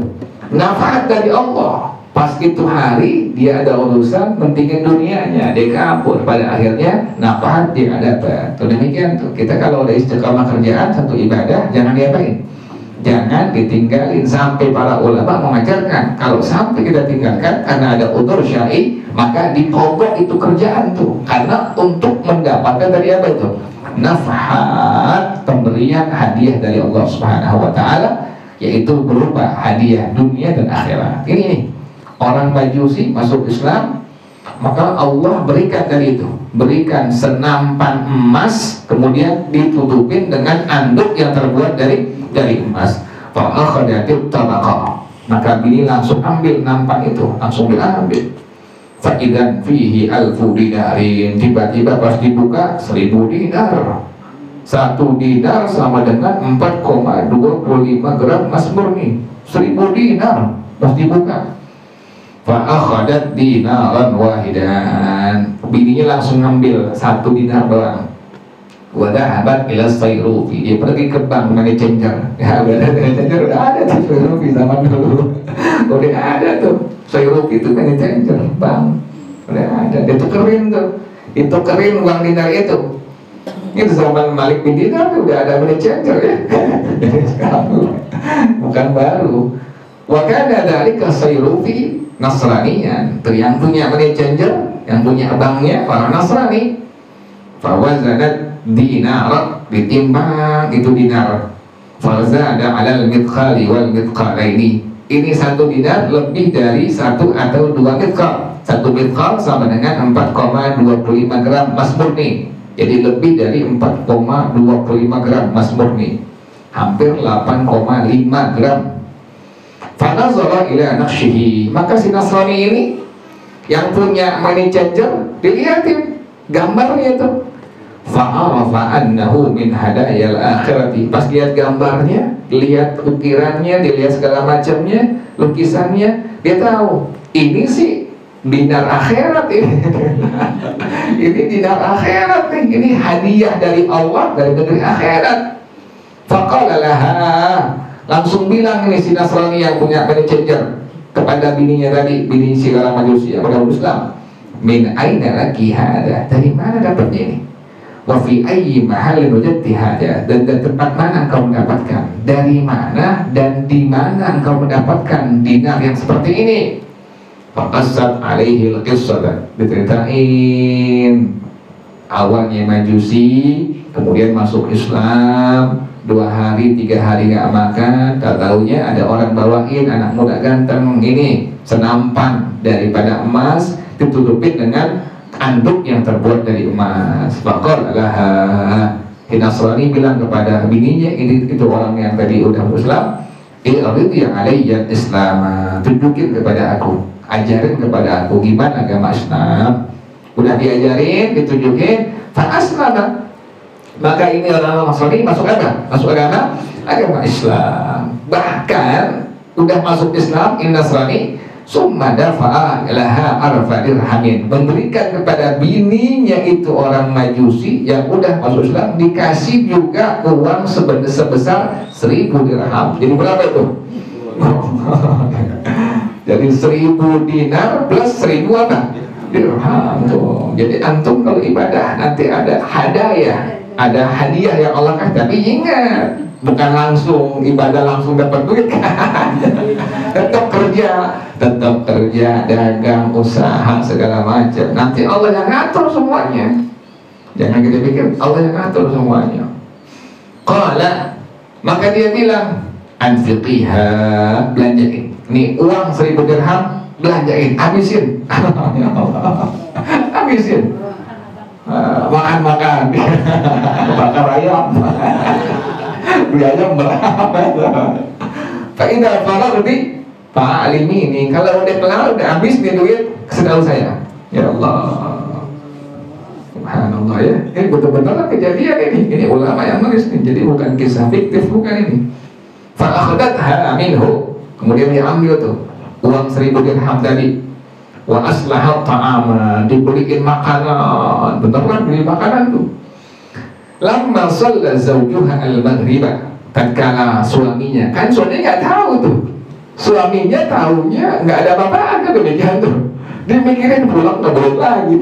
Nafahat dari Allah. Pas itu hari dia ada urusan, mentingin dunianya, dia kabur. Pada akhirnya nafahat dia ada dapat. Tuh demikian tuh. Kita kalau udah istiqamah kerjaan, satu ibadah, jangan diapain? Jangan ditinggalin. Sampai para ulama mengajarkan, kalau sampai kita tinggalkan karena ada udzur syar'i, maka dipogok itu kerjaan tuh. Karena untuk mendapatkan dari apa itu? Nafahat, pemberian hadiah dari Allah Subhanahu wa Ta'ala, yaitu berupa hadiah dunia dan akhirat. Ini nih, orang Majusi masuk Islam, maka Allah berikan dari itu, berikan senampan emas, kemudian ditutupin dengan anduk yang terbuat dari emas. Fa'akhadatit tabaqah, maka bini langsung ambil nampan itu, langsung diambil. Fa'idan fihi alfu dinarin, tiba-tiba pas dibuka 1000 dinar. 1 dinar sama dengan 4,25 gram emas murni. 1000 dinar pas dibuka. Fa'akhadat dinaran wahidan, bininya langsung ngambil 1 dinar doang. Wadahabat ila Sayrufi, dia pergi ke bank money changer. Ya udah money changer udah ada tuh Sayrufi zaman dulu. Udah ada tuh Sayrufi itu money changer bank. Udah ada, dia tukerin tuh. Ditukerin uang dinar itu. Itu zaman Malik bin Dinar tuh udah ada money changer ya. Sekarang bukan baru. Wa kana dzalika Sayrufi Nasranian, tuh yang punya money changer, yang punya banknya orang Nasrani. Fawazanat dinar, ditimbang itu dinar. Fazada alal mithqali wal mithqalaini, ini 1 dinar lebih dari 1 atau 2 mithqal. 1 mithqal sama dengan 4,25 gram emas murni. Jadi lebih dari 4,25 gram emas murni, hampir 8,5 gram. Fanazara ila naqshihi, maka si Nasrani ini yang punya money changer, dilihatin gambarnya itu. Fa'arafa annahu min hadayal akhirati, pas lihat gambarnya, lihat ukirannya, dilihat segala macamnya, lukisannya, dia tahu ini sih dinar akhirat ini. Ini dinar akhirat nih, ini hadiah dari Allah dari negeri akhirat. Faqala laha, langsung bilang ini si Nasrani yang punya money changer kepada bininya tadi, bini si orang Majusi yang beragama Islam, min aina laki hada, dari mana dapatnya ini? Wa fi ayyi mahallin wajadti hada, dan tempat mana engkau mendapatkan? Dari mana dan di mana engkau mendapatkan dinar yang seperti ini? Faqassat alaihi al-qissah, diceritain awalnya Majusi, kemudian masuk Islam, 2 hari 3 hari nggak makan, tak taunya ada orang bawain anak muda ganteng ini senampan daripada emas, ditutupin dengan anduk yang terbuat dari emas. Faqala laha, Nasrani bilang kepada bininya, ini itu orang yang tadi udah Islam, i'ridhi alayya Islam, tunjukin kepada aku, ajarin kepada aku gimana agama Islam. Udah diajarin, ditunjukin, fa aslama, maka ini orang Nasrani masuk apa? Masuk agama Islam. Bahkan udah masuk Islam, ini Nasrani, summa dafa'a laha arfa dirhamin, memberikan kepada bininya itu orang Majusi yang udah masuk Islam, dikasih juga uang sebesar 1000 dirham. Jadi berapa itu? Jadi 1000 dinar plus 1000 apa? Dirham tuh. Jadi antum kalau ibadah nanti ada hadiah, ada hadiah yang Allah kasih. Tapi ingat, bukan langsung ibadah langsung dapat duit kan. tetap kerja, dagang, usaha segala macam. Nanti Allah yang ngatur semuanya. Jangan kita pikir Allah yang ngatur semuanya. Qala, maka dia bilang, anfiqiha, belanjain. Nih uang 1000 dirham, belanjain, habisin. Habisin. Makan bakar ayam. Beli ayam berapa? Faidah faragti fa'alimi ini. Kalau udah kelar, udah habis nih duit, kasih tahu saya. Ya Allah, subhanallah ya. Ini betul-betul kejadian ini. Ini ulama yang nulis nih. Jadi bukan kisah fiktif, bukan ini. Fa'akhadatha minhu, kemudian dia ambil tuh uang 1000 dirham tadi. Wa aslahat ta'ama, dibeliin makanan. Bener kan beli makanan tuh. Lamma shalla zawjuha al-maghriba, tatkala suaminya, kan suaminya nggak tahu tuh. Suaminya tahunya nggak ada apa-apaan kan demikian tuh. Dia mikirin pulang ngebrot lagi.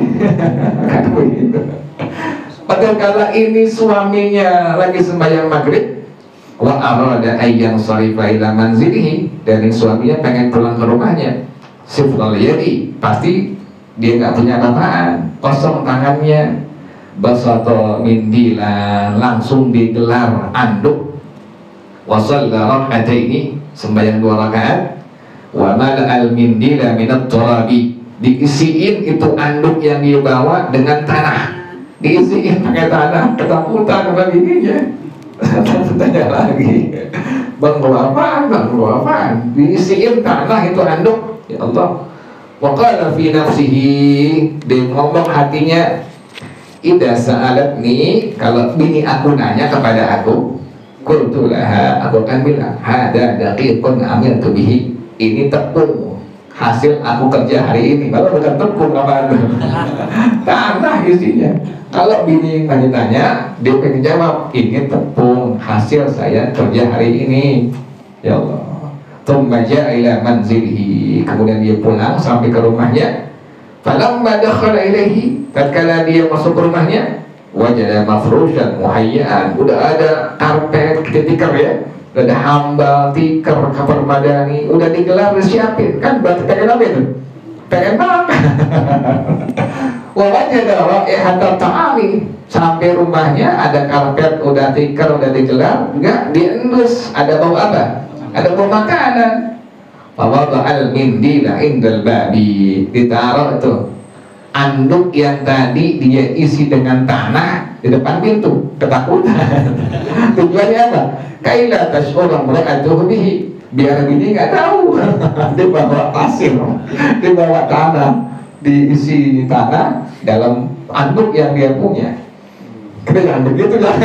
Kan begitu. Padahal kala ini suaminya lagi sembahyang maghrib, wa arada ayyan sharifa ila manzilihi, dan suaminya pengen pulang ke rumahnya. Sifral yadi, pasti dia nggak punya apa-apaan, kosong tangannya. Basato mindilan, langsung digelar anduk. Wasalla rak'ataini, sembahyang 2 rakaat. Wa mala'al mindila minat turabi, diisiin itu anduk yang dia bawa dengan tanah. Diisiin pakai tanah, ketakutan sama bininya. Tanya lagi, bang bawa apaan, bang bawa apaan? Diisiin tanah itu anduk. Ya Allah. Wa qala fi nafsihi, dia ngomong hatinya, idza sa'alatni, kalau bini aku nanya kepada aku, qultu laha, aku akan bilang, hada daqiqun amiltu bihi, ini tepung hasil aku kerja hari ini. Kalau bukan tepung apa tanah isinya. Kalau bini tanya, dia pengen jawab, ini tepung hasil saya kerja hari ini. Ya Allah. Tsumma ja'a ila manzilihi, kemudian dia pulang sampai ke rumahnya. Falamma dakhala ilaihi, tatkala dia masuk ke rumahnya, wajada mafrushan muhayyaan, udah ada karpet tikar ya, udah ada hambal, tikar, kamar madani, udah digelar, disiapin. Kan berarti pengen apa itu? Pengen makan. Wa wajada raihata ta'ami, sampai rumahnya ada karpet, udah tikar, udah digelar, enggak diendus, ada bau apa? Ada bau makanan. Fawada'al mindila indal babi, ditaruh tuh anduk yang tadi dia isi dengan tanah di depan pintu. Ketakutan. Tujuannya apa? Kaila tash'ura mra'atuhu bihi, biar bini nggak tahu. Dia bawa pasir, dia bawa tanah, diisi tanah dalam anduk yang dia punya. Kita jangan begitu lah.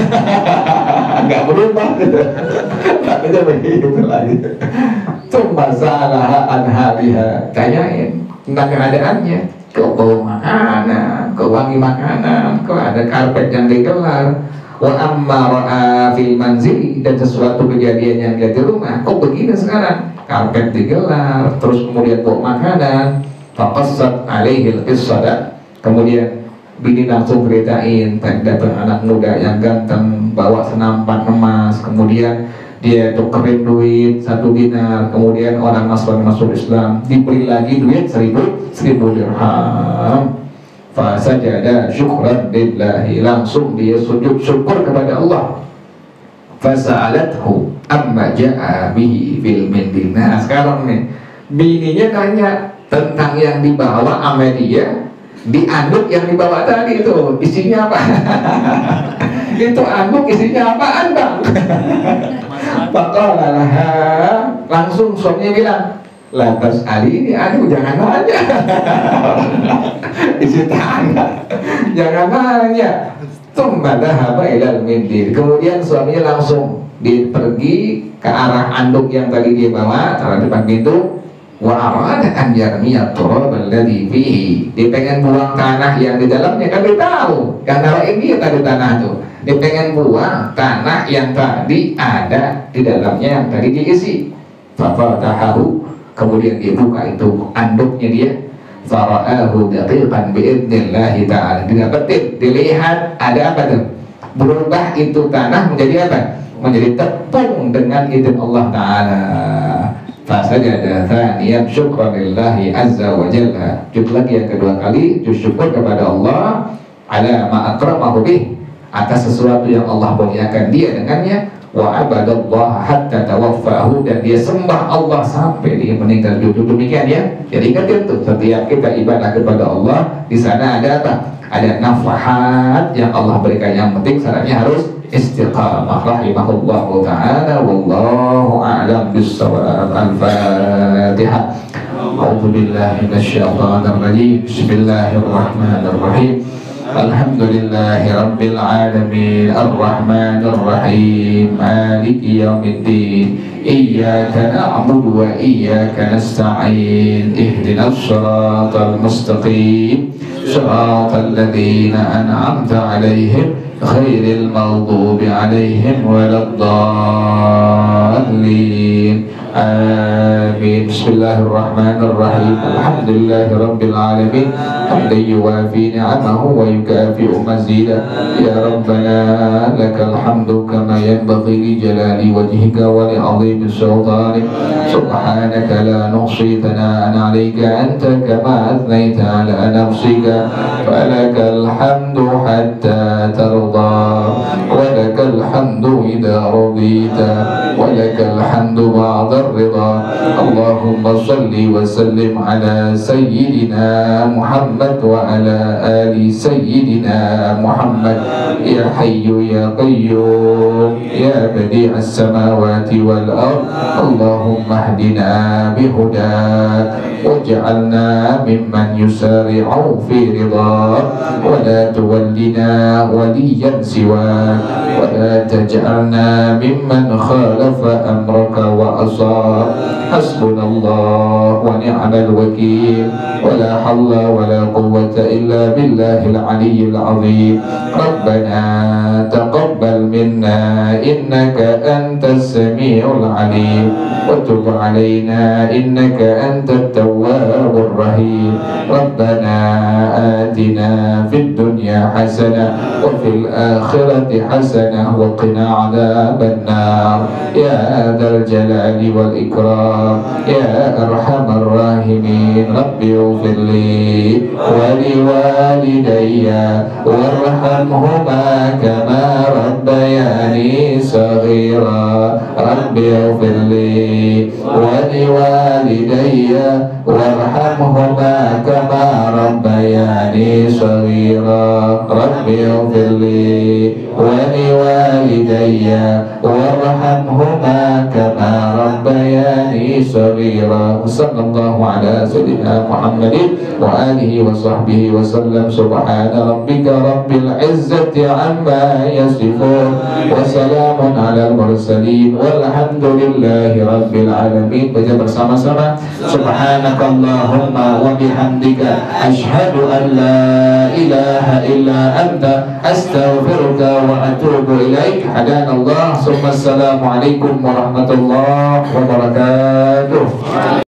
Nggak berubah gitu. Makanya begitu lagi. Cuma salah anhariha, tanyain tentang keadaannya. Kok bau makanan, kok wangi makanan, kok ada karpet yang digelar. Wa amma ra'a fil manzili, dan sesuatu kejadian yang dia di rumah, kok begini sekarang, karpet digelar, terus kemudian bau makanan. Faqassat alaihi al-qissada, kemudian bini langsung ceritain, datang anak muda yang ganteng bawa senampan emas, kemudian dia tukerin duit 1 dinar, kemudian orang Nasrani masuk Islam, diberi lagi duit 1000 dirham. Fasajada syukran lillahi, langsung dia sujud syukur kepada Allah. Fasa'alathu amma ja'a bihi fil mindil. Nah sekarang nih bininya tanya tentang yang dibawa sama dia di anduk yang dibawa tadi itu, isinya apa? Itu anduk isinya apaan bang? Faqala laha, langsung suaminya bilang, lantas Ali ini, aduh jangan nanya. Isi tanah, jangan nanya. Tsumma dhahaba ilal mindil, kemudian suaminya langsung dia pergi ke arah anduk yang tadi dia bawa, arah depan pintu. Wa arada an yarmiya turab alladhi fihi, dia pengen buang tanah yang di dalamnya, kan dia tahu yang nawain dia tadi tanah itu, dia pengen buang tanah yang tadi ada di dalamnya yang tadi diisi. Fafatahahu, Kemudian dia buka itu anduknya dia, fara'ahu daqiqan bi'idnillahi ta'ala. Dengan petir dilihat ada apa tuh? Berubah itu tanah menjadi apa? Menjadi tepung dengan izin Allah Ta'ala. Fasajada thaniyan syukran lillahi azza wa jalla. Lagi yang kedua kali syukur kepada Allah ala ma akramahu bih, atas sesuatu yang Allah muliakan dia dengannya. Wa abadallaha hatta tawaffahu, dan dia sembah Allah sampai dia meninggal dunia. Demikian ya. Jadi ingat itu, setiap kita ibadah kepada Allah, di sana ada apa? Ada nafahat yang Allah berikan. Yang penting syaratnya harus istiqamah. Rahimahullahu ta'ala. Wallahu a'lam bissawab. Al-Fatihah. A'udzu billahi minasyaitonir rajim. Bismillahirrahmanirrahim. Alhamdulillahi rabbil alamin, arrahmanir rahim, maliki yaumiddin, iyyaka na'budu wa iyyaka nasta'in, ihdinas siratal mustaqim, siratal ladzina an'amta 'alaihim ghairil maghdubi 'alaihim waladdallin. Amin. Bismillahirrahmanirrahim. Alhamdulillahi rabbil alamin, hamdan yuwafi ni'amahu wa yukafi'u mazida. Ya Rabbana lakal hamdu kama yanbaghi li jalali wajhika wa li 'azimi sultanik. Subhanaka la nuhsi thana'an 'alaika anta kama athnayta 'ala nafsika. Falakal hamdu hatta tarda, wa lakal hamdu idza radita, wa lakal hamdu ba'da الرضا. اللهم صل وسلم على سيدنا محمد وعلى آل سيدنا محمد. يا حي يا قيوم يا بديع السماوات والأرض، اللهم اهدنا بهداك واجعلنا ممن يسارع في رضاك، ولا تولنا وليا سواك، ولا تجعلنا ممن خالف أمرك وأصاب. حسبنا الله ونعم الوكيل، ولا حول ولا قوة إلا بالله العلي العظيم. ربنا تقبل منا إنك أنت السميع العليم، وتب علينا إنك أنت التواب الرحيم. ربنا آتنا في الدنيا حسنة وفي الآخرة حسنة وقنا عذاب النار يا ذا الجلال والإكرام يا أرحم الراحمين. رب اغفر لي ولوالدي وارحمهما كما ربياني صغيرا. رب اغفر لي ولوالدي وارحمهما كما ربياني صغيرا. رب اغفر لي ولوالدي وارحمهما كما ربياني صغيرا. صلى الله على سيدنا محمد وآله وصحبه وسلم. سبحان ربك رب العزة عما يصفون وسلام على المرسلين والحمد لله رب العالمين. Baca bersama-sama. Subhanakallahumma wa bihamdika asyhadu an la ilaha illa anta astaghfiruka wa atubu ilaik. Hadanallah. Assalamualaikum warahmatullahi wabarakatuh.